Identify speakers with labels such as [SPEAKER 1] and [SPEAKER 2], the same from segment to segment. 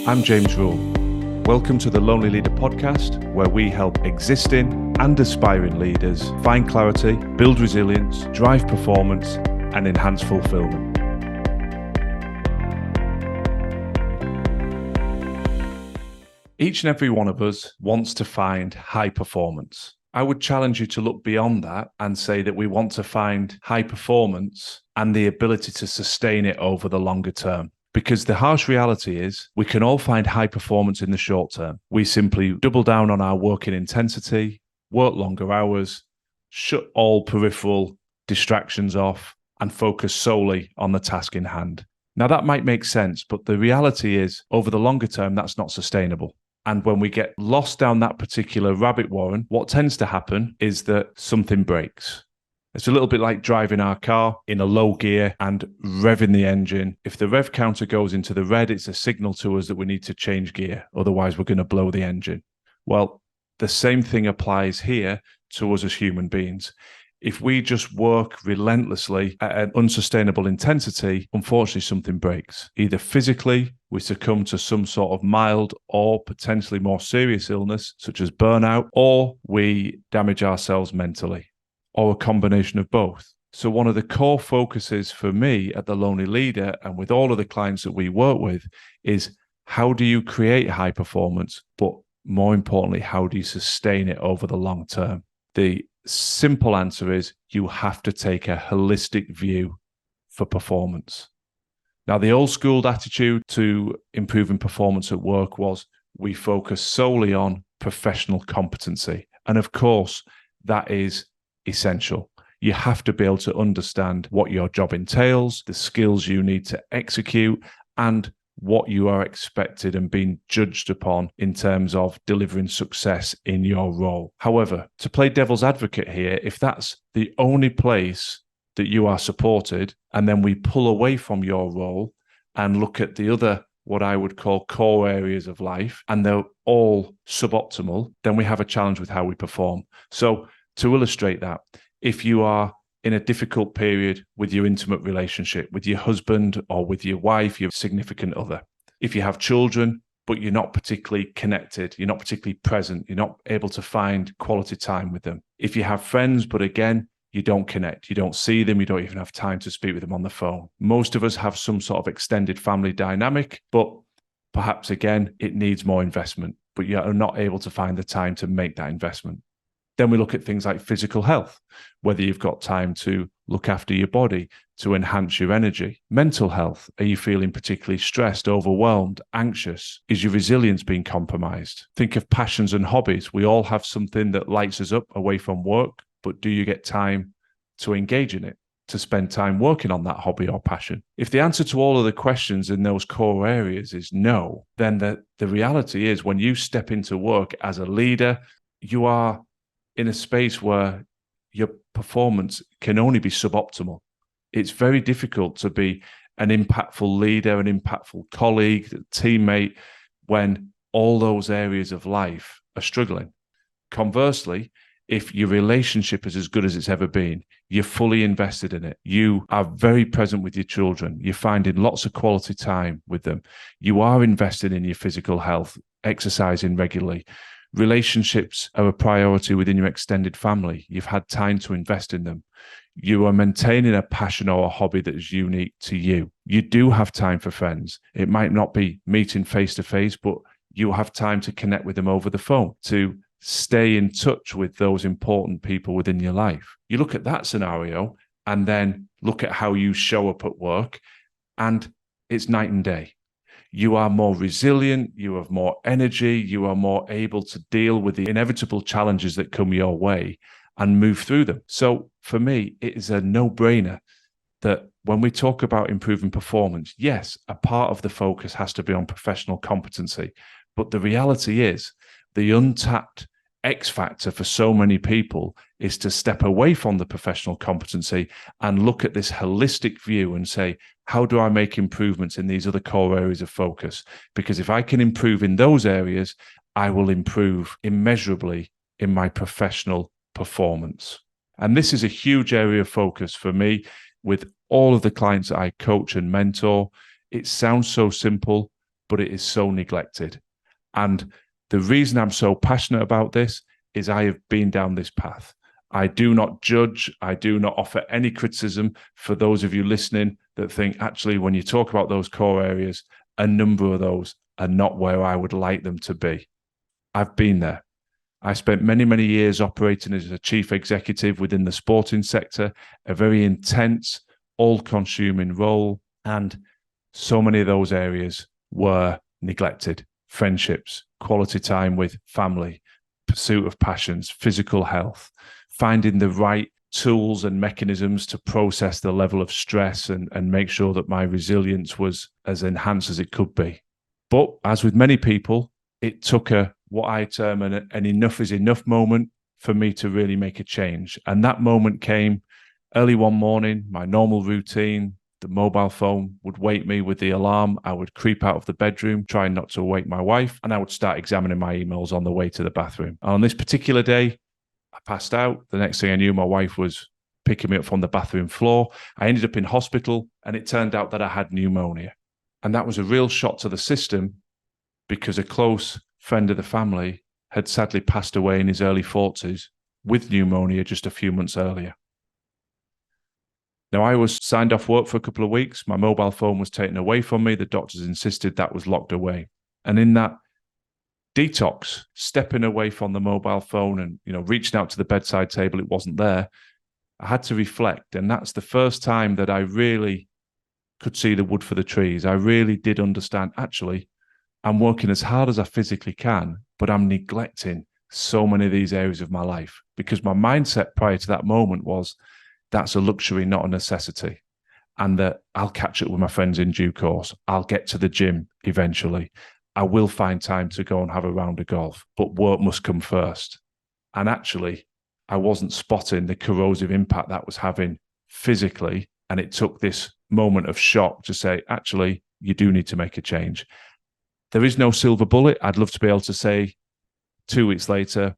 [SPEAKER 1] I'm James Rule. Welcome to the Lonely Leader podcast, where we help existing and aspiring leaders find clarity, build resilience, drive performance, and enhance fulfilment. Each and every one of us wants to find high performance. I would challenge you to look beyond that and say that we want to find high performance and the ability to sustain it over the longer term. Because the harsh reality is we can all find high performance in the short term. We simply double down on our working intensity, work longer hours, shut all peripheral distractions off, and focus solely on the task in hand. Now, that might make sense, but the reality is over the longer term, that's not sustainable. And when we get lost down that particular rabbit warren, what tends to happen is that something breaks. It's a little bit like driving our car in a low gear and revving the engine. If the rev counter goes into the red, it's a signal to us that we need to change gear. Otherwise, we're going to blow the engine. Well, the same thing applies here to us as human beings. If we just work relentlessly at an unsustainable intensity, unfortunately, something breaks. Either physically, we succumb to some sort of mild or potentially more serious illness, such as burnout, or we damage ourselves mentally, or a combination of both. So one of the core focuses for me at The Lonely Leader and with all of the clients that we work with is how do you create high performance, but more importantly, how do you sustain it over the long term? The simple answer is you have to take a holistic view for performance. Now, the old school attitude to improving performance at work was we focus solely on professional competency. And of course, that is essential. You have to be able to understand what your job entails, the skills you need to execute, and what you are expected and being judged upon in terms of delivering success in your role. However, to play devil's advocate here, if that's the only place that you are supported, and then we pull away from your role and look at the other, what I would call core areas of life, and they're all suboptimal, then we have a challenge with how we perform. So to illustrate that, if you are in a difficult period with your intimate relationship, with your husband or with your wife, your significant other, if you have children, but you're not particularly connected, you're not particularly present, you're not able to find quality time with them. If you have friends, but again, you don't connect, you don't see them, you don't even have time to speak with them on the phone. Most of us have some sort of extended family dynamic, but perhaps again, it needs more investment, but you're not able to find the time to make that investment. Then we look at things like physical health, whether you've got time to look after your body, to enhance your energy. Mental health, are you feeling particularly stressed, overwhelmed, anxious? Is your resilience being compromised? Think of passions and hobbies. We all have something that lights us up away from work, but do you get time to engage in it, to spend time working on that hobby or passion? If the answer to all of the questions in those core areas is no, then the reality is when you step into work as a leader, you are in a space where your performance can only be suboptimal. It's very difficult to be an impactful leader, an impactful colleague, teammate, when all those areas of life are struggling. Conversely, if your relationship is as good as it's ever been, you're fully invested in it, you are very present with your children, you're finding lots of quality time with them, you are invested in your physical health, exercising regularly, relationships are a priority within your extended family. You've had time to invest in them. You are maintaining a passion or a hobby that is unique to you. You do have time for friends. It might not be meeting face to face, but you have time to connect with them over the phone, to stay in touch with those important people within your life. You look at that scenario and then look at how you show up at work, and it's night and day. You are more resilient, you have more energy, you are more able to deal with the inevitable challenges that come your way and move through them. So for me, it is a no-brainer that when we talk about improving performance, yes, a part of the focus has to be on professional competency, but the reality is the untapped X factor for so many people is to step away from the professional competency and look at this holistic view and say, how do I make improvements in these other core areas of focus? Because if I can improve in those areas, I will improve immeasurably in my professional performance. And this is a huge area of focus for me with all of the clients that I coach and mentor. It sounds so simple, but it is so neglected. And the reason I'm so passionate about this is I have been down this path. I do not judge. I do not offer any criticism for those of you listening that think, actually, when you talk about those core areas, a number of those are not where I would like them to be. I've been there. I spent many, many years operating as a chief executive within the sporting sector, a very intense, all-consuming role, and so many of those areas were neglected. Friendships, quality time with family, pursuit of passions, physical health, finding the right tools and mechanisms to process the level of stress and make sure that my resilience was as enhanced as it could be. But as with many people, it took what I term an enough is enough moment for me to really make a change. And that moment came early one morning, my normal routine. The mobile phone would wake me with the alarm. I would creep out of the bedroom, trying not to wake my wife, and I would start examining my emails on the way to the bathroom. And on this particular day, I passed out. The next thing I knew, my wife was picking me up from the bathroom floor. I ended up in hospital, and it turned out that I had pneumonia. And that was a real shock to the system because a close friend of the family had sadly passed away in his early 40s with pneumonia just a few months earlier. Now, I was signed off work for a couple of weeks. My mobile phone was taken away from me. The doctors insisted that was locked away. And in that detox, stepping away from the mobile phone and, reaching out to the bedside table, it wasn't there. I had to reflect. And that's the first time that I really could see the wood for the trees. I really did understand, actually, I'm working as hard as I physically can, but I'm neglecting so many of these areas of my life because my mindset prior to that moment was, that's a luxury, not a necessity. And that I'll catch up with my friends in due course. I'll get to the gym eventually. I will find time to go and have a round of golf, but work must come first. And actually, I wasn't spotting the corrosive impact that was having physically. And it took this moment of shock to say, actually, you do need to make a change. There is no silver bullet. I'd love to be able to say 2 weeks later,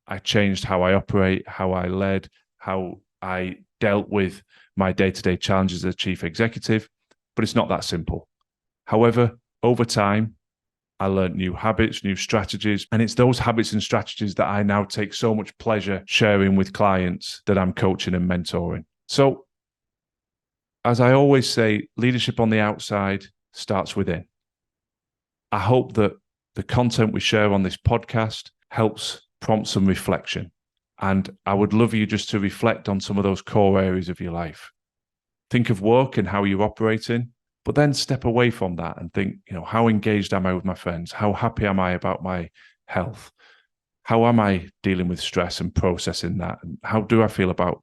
[SPEAKER 1] I changed how I operate, how I led, how I dealt with my day-to-day challenges as a chief executive, but it's not that simple. However, over time, I learned new habits, new strategies, and it's those habits and strategies that I now take so much pleasure sharing with clients that I'm coaching and mentoring. So, as I always say, leadership on the outside starts within. I hope that the content we share on this podcast helps prompt some reflection. And I would love you just to reflect on some of those core areas of your life. Think of work and how you're operating, but then step away from that and think, how engaged am I with my friends? How happy am I about my health? How am I dealing with stress and processing that? And how do I feel about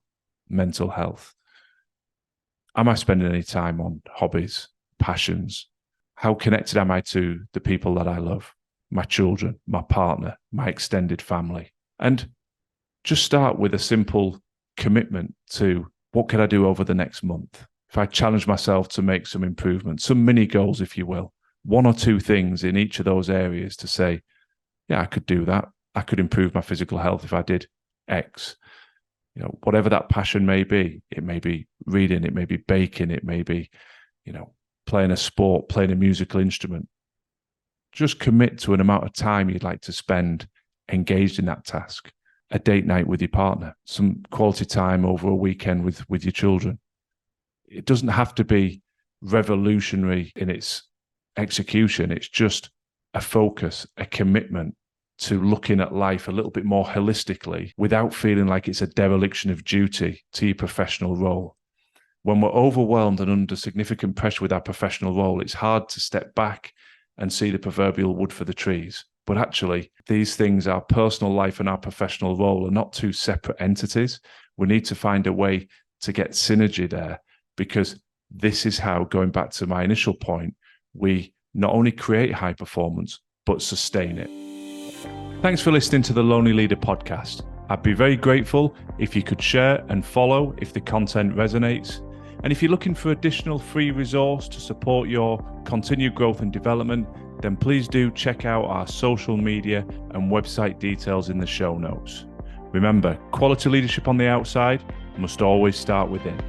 [SPEAKER 1] mental health? Am I spending any time on hobbies, passions? How connected am I to the people that I love? My children, my partner, my extended family? And just start with a simple commitment to what can I do over the next month? If I challenge myself to make some improvements, some mini goals, if you will, 1 or 2 things in each of those areas to say, yeah, I could do that. I could improve my physical health if I did X. Whatever that passion may be, it may be reading, it may be baking, it may be, playing a sport, playing a musical instrument. Just commit to an amount of time you'd like to spend engaged in that task. A date night with your partner, some quality time over a weekend with your children. It doesn't have to be revolutionary in its execution. It's just a focus, a commitment to looking at life a little bit more holistically without feeling like it's a dereliction of duty to your professional role. When we're overwhelmed and under significant pressure with our professional role, it's hard to step back and see the proverbial wood for the trees. But actually, these things, our personal life and our professional role, are not two separate entities. We need to find a way to get synergy there, because this is how, going back to my initial point, we not only create high performance, but sustain it. Thanks for listening to the Lonely Leader podcast. I'd be very grateful if you could share and follow if the content resonates. And if you're looking for additional free resource to support your continued growth and development, then please do check out our social media and website details in the show notes. Remember, quality leadership on the outside must always start within.